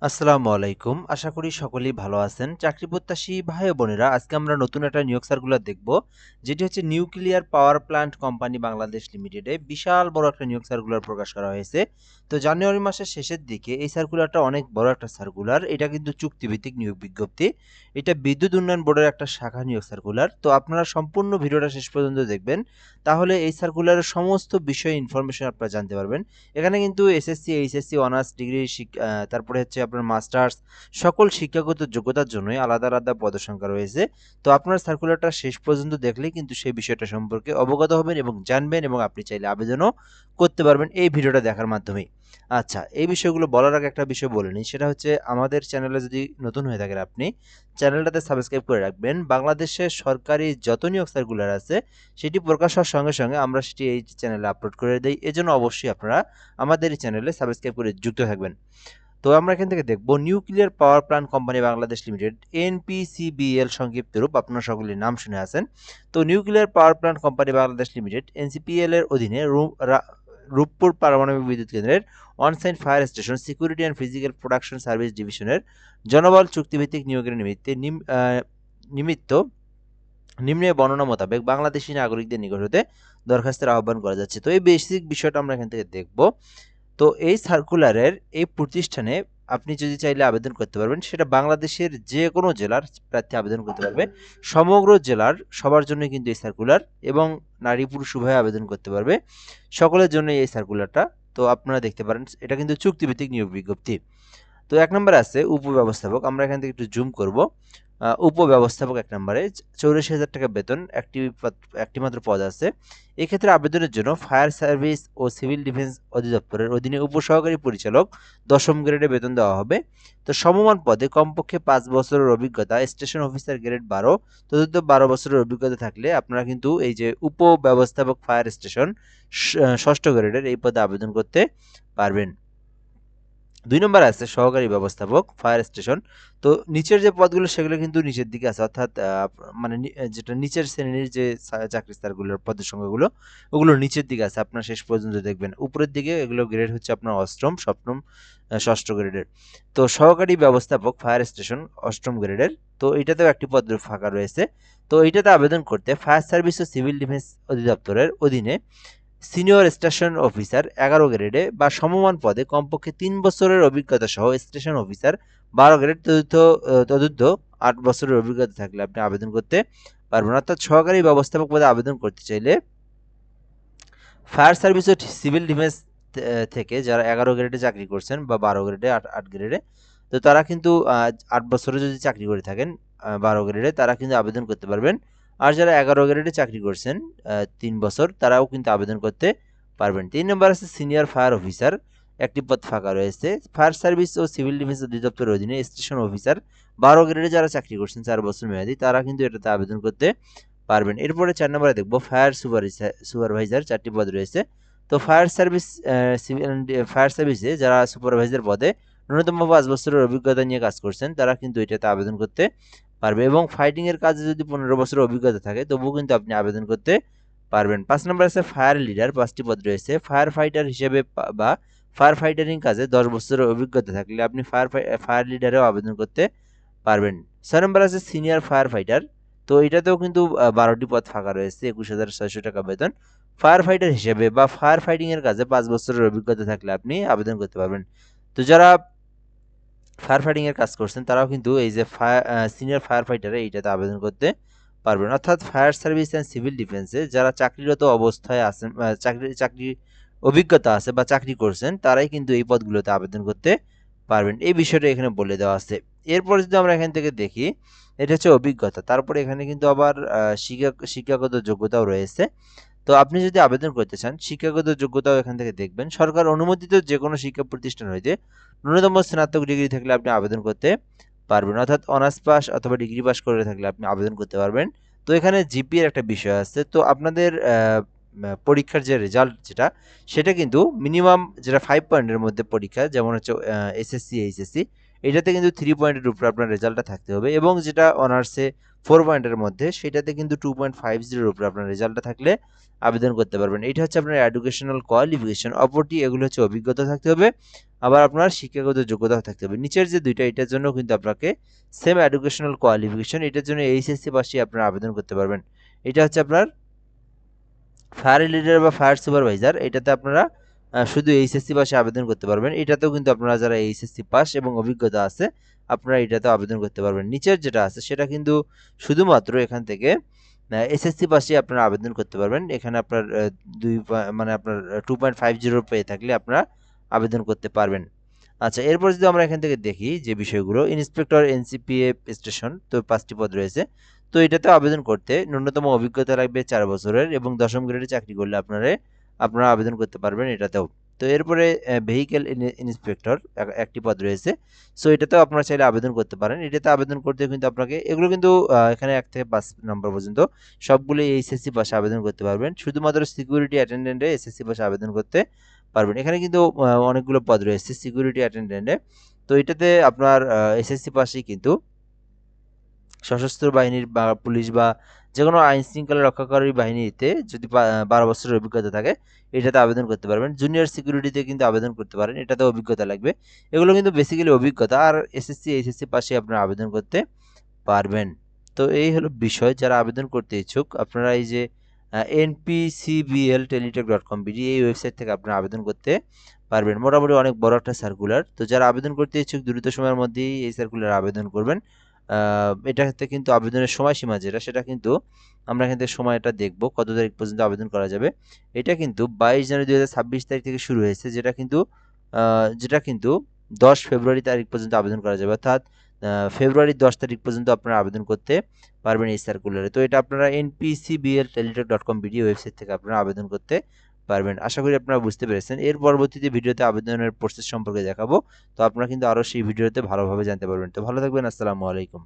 আসসালামু আলাইকুম। আশা করি সকলেই ভালো আছেন। চাকরি প্রত্যাশী ভাই ও বোনেরা, আজকে আমরা নতুন একটা নিয়োগ সার্কুলার দেখব। যেটি হচ্ছে nuclear power plant company Bangladesh লিমিটেডে বিশাল বড় একটা নিয়োগ সার্কুলার প্রকাশ করা হয়েছে। তো জানুয়ারি মাসের শেষের দিকে এই সার্কুলারটা অনেক বড় একটা সার্কুলার। এটা কিন্তু চুক্তিভিত্তিক নিয়োগ বিজ্ঞপ্তি। এটা বিদ্যুৎ উন্নয়ন বোর্ডের একটা শাখা নিয়োগ সার্কুলার। তো আপনারা সম্পূর্ণ ভিডিওটা শেষ পর্যন্ত দেখবেন। তাহলে এই সার্কুলারের সমস্ত বিষয়ে ইনফরমেশন আপনারা জানতে পারবেন। এখানে কিন্তু এসএসসি, এইচএসসি, অনার্স ডিগ্রি, তারপরে হচ্ছে আপনার মাস্টার্স, সকল শিক্ষাগত যোগ্যতার জন্যই আলাদা আলাদা পদসংখ্যা রয়েছে। তো আপনার সার্কুলারটা শেষ পর্যন্ত দেখলেই কিন্তু সেই বিষয়টা সম্পর্কে অবগত হবেন এবং জানবেন, এবং আপনি চাইলে আবেদনও করতে পারবেন এই ভিডিওটা দেখার মাধ্যমেই। আচ্ছা, এই বিষয়গুলো বলার আগে একটা বিষয় বলে নিই, সেটা হচ্ছে আমাদের চ্যানেলে যদি নতুন হয়ে থাকেন আপনি চ্যানেলটাতে সাবস্ক্রাইব করে রাখবেন। বাংলাদেশের সরকারি যত নিয়োগ সার্কুলার আছে সেটি প্রকাশ হওয়ার সঙ্গে সঙ্গে আমরা সেটি এই চ্যানেলে আপলোড করে দিই। এজন্য অবশ্যই আপনারা আমাদের এই চ্যানেলে সাবস্ক্রাইব করে যুক্ত থাকবেন। তো আমরা এখান থেকে দেখব nuclear power plant company Bangladesh limited, NPCBL সংক্ষিপ্ত রূপ, আপনারা সকলেই নাম শুনে আছেন। তো nuclear power plant company Bangladesh limited NCPL এর অধীনে রূপপুর পারমাণবিক বিদ্যুৎ কেন্দ্রের onsite fire station security and physical production service ডিভিশনের জনবল চুক্তিভিত্তিক নিয়োগের নিমিত্ত নিম্নে বর্ণনা মোতাবেক বাংলাদেশী নাগরিকদের নিকট হতে দরখাস্তের আহ্বান করা যাচ্ছে। তো এই বেসিক বিষয়টা আমরা এখান থেকে দেখব। তো এই সার্কুলারের এই প্রতিষ্ঠানে আপনি যদি চাইলে আবেদন করতে পারবেন, সেটা বাংলাদেশের যে কোনো জেলার প্রার্থী আবেদন করতে পারবে। সমগ্র জেলার সবার জন্য কিন্তু এই সার্কুলার, এবং নারী পুরুষ উভয়ে আবেদন করতে পারবে। সকলের জন্য এই সার্কুলারটা। তো আপনারা দেখতে পারেন, এটা কিন্তু চুক্তিভিত্তিক নিয়োগ বিজ্ঞপ্তি। তো ১ নম্বরে আছে উপব্যবস্থাপক। আমরা এখান থেকে একটু জুম করব। উপব্যবস্থাপক ১ নম্বরে ৮৪,০০০ টাকা বেতন, একটি মাত্র পদ আছে। এক্ষেত্রে আবেদনের জন্য ফায়ার সার্ভিস ও সিভিল ডিফেন্স অধিদপ্তরের অধীনে উপসহকারী পরিচালক ১০ম গ্রেডে বেতন দেওয়া হবে। তো সমমান পদে কমপক্ষে ৫ বছরের অভিজ্ঞতা, স্টেশন অফিসার গ্রেড ১২, তদুর্ধ্ব ১২ বছরের অভিজ্ঞতা থাকলে আপনারা কিন্তু এই যে উপব্যবস্থাপক ফায়ার স্টেশন ৬ষ্ঠ গ্রেডের এই পদে আবেদন করতে পারবেন। ২ নম্বরে আছে সহকারী ব্যবস্থাপক ফায়ার স্টেশন। তো নিচের যে পদগুলো সেগুলো কিন্তু নিচের দিকে আছে, অর্থাৎ মানে যেটা নিচের শ্রেণীর যে চাকরি স্তরগুলোর পদের সংখ্যাগুলো, ওগুলো নিচের দিকে আছে। আপনারা শেষ পর্যন্ত দেখবেন। উপরের দিকে এগুলো গ্রেড হচ্ছে আপনার ৮ম, ৭ম, ৬ষ্ঠ গ্রেডের। তো সহকারী ব্যবস্থাপক ফায়ার স্টেশন ৮ম গ্রেডের। তো এটাতেও একটি পদ ফাঁকা রয়েছে। তো এইটাতে আবেদন করতে ফায়ার সার্ভিস ও সিভিল ডিফেন্স অধিদপ্তরের অধীনে সিনিয়র স্টেশন অফিসার ১১ গ্রেডে বা সমমান পদে কমপক্ষে ৩ বছরের অভিজ্ঞতা সহ স্টেশন অফিসার ১২ গ্রেড, তদুর্ধ্ব ৮ বছরের অভিজ্ঞতা থাকলে আপনি আবেদন করতে পারবেন। অর্থাৎ সহকারী ব্যবস্থাপক পদে আবেদন করতে চাইলে ফায়ার সার্ভিস ও সিভিল ডিফেন্স থেকে যারা ১১ গ্রেডে চাকরি করছেন বা ১২ গ্রেডে, ৮ গ্রেডে, তো তারা কিন্তু ৮ বছরে যদি চাকরি করে থাকেন ১২ গ্রেডে, তারা কিন্তু আবেদন করতে পারবেন। আর যারা ১১ গ্রেডে চাকরি করছেন ৩ বছর, তারাও কিন্তু আবেদন করতে পারবেন। ৩ নম্বর আছে সিনিয়র ফায়ার অফিসার, একটি পদ ফাঁকা রয়েছে। ফায়ার সার্ভিস ও সিভিল ডিফেন্স অধিদপ্তরের অধীনে স্টেশন অফিসার ১২ গ্রেডে যারা চাকরি করছেন ৪ বছর মেয়াদী, তারা কিন্তু এটাতে আবেদন করতে পারবেন। এরপরে ৪ নম্বরে দেখব ফায়ার সুপারভাইজার, ৪টি পদ রয়েছে। তো ফায়ার সার্ভিসে যারা সুপারভাইজার পদে ন্যূনতম ৫ বছরের অভিজ্ঞতা নিয়ে কাজ করছেন, তারা কিন্তু এটাতে আবেদন করতে পারবে, এবং ফাইটিং এর কাজে যদি ১৫ বছরের অভিজ্ঞতা থাকে তবুও কিন্তু আপনি আবেদন করতে পারবেন। ৫ নম্বর আছে ফায়ার লিডার, ৫টি পদ রয়েছে। ফায়ার ফাইটার হিসেবে বা ফায়ার ফাইটারিং কাজে ১০ বছরের অভিজ্ঞতা থাকলে আপনি ফায়ার লিডারেও আবেদন করতে পারবেন। ৬ নম্বর আছে সিনিয়র ফায়ার ফাইটার। তো এটাতেও কিন্তু ১২টি পদ ফাঁকা রয়েছে, ২১,৬০০ টাকা বেতন। ফায়ার ফাইটার হিসেবে বা ফায়ার ফাইটিং এর কাজে ৫ বছরের অভিজ্ঞতা থাকলে আপনি আবেদন করতে পারবেন। তো যারা ফায়ার ফাইটিং এর কাজ করছেন তারাও কিন্তু এই যে সিনিয়র ফায়ার ফাইটারে এইটাতে আবেদন করতে পারবেন। অর্থাৎ ফায়ার সার্ভিস অ্যান্ড সিভিল ডিফেন্সে যারা চাকরিরত অবস্থায় আছেন, চাকরির অভিজ্ঞতা আছে বা চাকরি করছেন, তারাই কিন্তু এই পদগুলোতে আবেদন করতে পারবেন। এই বিষয়টা এখানে বলে দেওয়া আছে। এরপর যদি আমরা এখান থেকে দেখি, এটা হচ্ছে অভিজ্ঞতা। তারপরে এখানে কিন্তু আবার শিক্ষাগত যোগ্যতাও রয়েছে। তো আপনি যদি আবেদন করতে চান, শিক্ষাগত যোগ্যতাও এখান থেকে দেখবেন। সরকার অনুমোদিত যে কোনো শিক্ষা প্রতিষ্ঠান হইতে ন্যূনতম স্নাতক ডিগ্রি থাকলে আপনি আবেদন করতে পারবেন। অর্থাৎ অনার্স পাস অথবা ডিগ্রি পাস করে থাকলে আপনি আবেদন করতে পারবেন। তো এখানে জিপিএর একটা বিষয় আছে। তো আপনাদের পরীক্ষার যে রেজাল্ট যেটা সেটা কিন্তু মিনিমাম যেটা 5 পয়েন্টের মধ্যে পরীক্ষা, যেমন হচ্ছে এসএসসি, এইচএসসি, এটাতে কিন্তু 3 পয়েন্টের উপরে আপনার রেজাল্টটা থাকতে হবে, এবং যেটা অনার্সে 4 পয়েন্টের মধ্যে সেটাতে কিন্তু 2.50 এর উপরে আপনার রেজাল্টটা থাকলে আবেদন করতে পারবেন। এটা হচ্ছে আপনার এডুকেশনাল কোয়ালিফিকেশন। অপরটি এগুলো হচ্ছে অভিজ্ঞতা থাকতে হবে, আবার আপনার শিক্ষাগত যোগ্যতাও থাকতে হবে। নিচের যে দুইটা, এটার জন্য কিন্তু আপনাকে সেম এডুকেশনাল কোয়ালিফিকেশন, এটার জন্য এইচএসসি পাশে আপনারা আবেদন করতে পারবেন। এটা হচ্ছে আপনার ফায়ার লিডার বা ফায়ার সুপারভাইজার, এটাতে আপনারা শুধু এইচএসসি পাশে আবেদন করতে পারবেন। এটাতেও কিন্তু আপনারা যারা এইচএসসি পাস এবং অভিজ্ঞতা আছে আপনারা এটাতেও আবেদন করতে পারবেন। নিচের যেটা আছে সেটা কিন্তু শুধুমাত্র এখান থেকে এসএসসি পাশে আপনারা আবেদন করতে পারবেন। এখানে আপনার মানে আপনার 2.50 পেয়ে থাকলে আপনারা আবেদন করতে পারবেন। আচ্ছা, এরপর যদি আমরা এখান থেকে দেখি যে বিষয়গুলো, ইন্সপেক্টর এনসিপিএফ স্টেশন, তো 5টি পদ রয়েছে। তো এটাতে আবেদন করতে ন্যূনতম অভিজ্ঞতা লাগবে 4 বছরের, এবং 10ম গ্রেডে চাকরি করলে আপনারা আবেদন করতে পারবেন এটাতেও। তো এরপরে ভেহিক্যাল ইন্সপেক্টর একটি পদ রয়েছে। সো এটাতেও আপনারা চাইলে আবেদন করতে পারেন। এটাতে আবেদন করতে কিন্তু আপনাকে, এগুলো কিন্তু এখানে 1 থেকে 5 নম্বর পর্যন্ত সবগুলো এইচএসসি পাশে আবেদন করতে পারবেন। শুধুমাত্র সিকিউরিটি অ্যাটেন্ডেন্টে এসএসসি পাশে আবেদন করতে পারবেন। এখানে কিন্তু অনেকগুলো পদ রয়েছে সিকিউরিটি অ্যাটেন্ডেন্টে। তো এটাতে আপনার এসএসসি পাশেই কিন্তু সশস্ত্র বাহিনীর বা পুলিশ বা যেকোনো আইন শৃঙ্খলা রক্ষাকারী বাহিনীতে যদি 12 বছরের অভিজ্ঞতা থাকে এটাতে আবেদন করতে পারবেন। জুনিয়র সিকিউরিটিতে কিন্তু আবেদন করতে পারেন, এটাতে অভিজ্ঞতা লাগবে। এগুলো কিন্তু বেসিক্যালি অভিজ্ঞতা, আর এসএসসি এইচএসসি পাশে আপনারা আবেদন করতে পারবেন। তো এই হলো বিষয়, যারা আবেদন করতে ইচ্ছুক আপনারা এই যে npcblteletalk.com.bd এই ওয়েবসাইট থেকে আপনারা আবেদন করতে পারবেন। মোটামুটি অনেক বড় একটা সার্কুলার, তো যারা আবেদন করতে ইচ্ছুক দ্রুত সময়ের মধ্যেই এই সার্কুলার আবেদন করবেন। এটাতে কিন্তু আবেদনের সময়সীমা যেটা সেটা কিন্তু আমরা এখান থেকে সময়টা দেখব কত তারিখ পর্যন্ত আবেদন করা যাবে। এটা কিন্তু 22 জানুয়ারি 2026 তারিখ থেকে শুরু হয়েছে, যেটা কিন্তু 10 ফেব্রুয়ারি তারিখ পর্যন্ত আবেদন করা যাবে, অর্থাৎ ফেব্রুয়ারির 10 তারিখ পর্যন্ত আপনারা আবেদন করতে পারবেন এই সার্কুলারে। তো এটা আপনারা npcblteletalk.com.bd ওয়েবসাইট থেকে আপনারা আবেদন করতে পারবেন। আশা করি আপনারা বুঝতে পেরেছেন। এর পরবর্তীতে ভিডিওতে আবেদনের প্রসেস সম্পর্কে দেখাবো। তো আপনারা কিন্তু আরও সেই ভিডিওতে ভালোভাবে জানতে পারবেন। তো ভালো থাকবেন। আসসালামু আলাইকুম।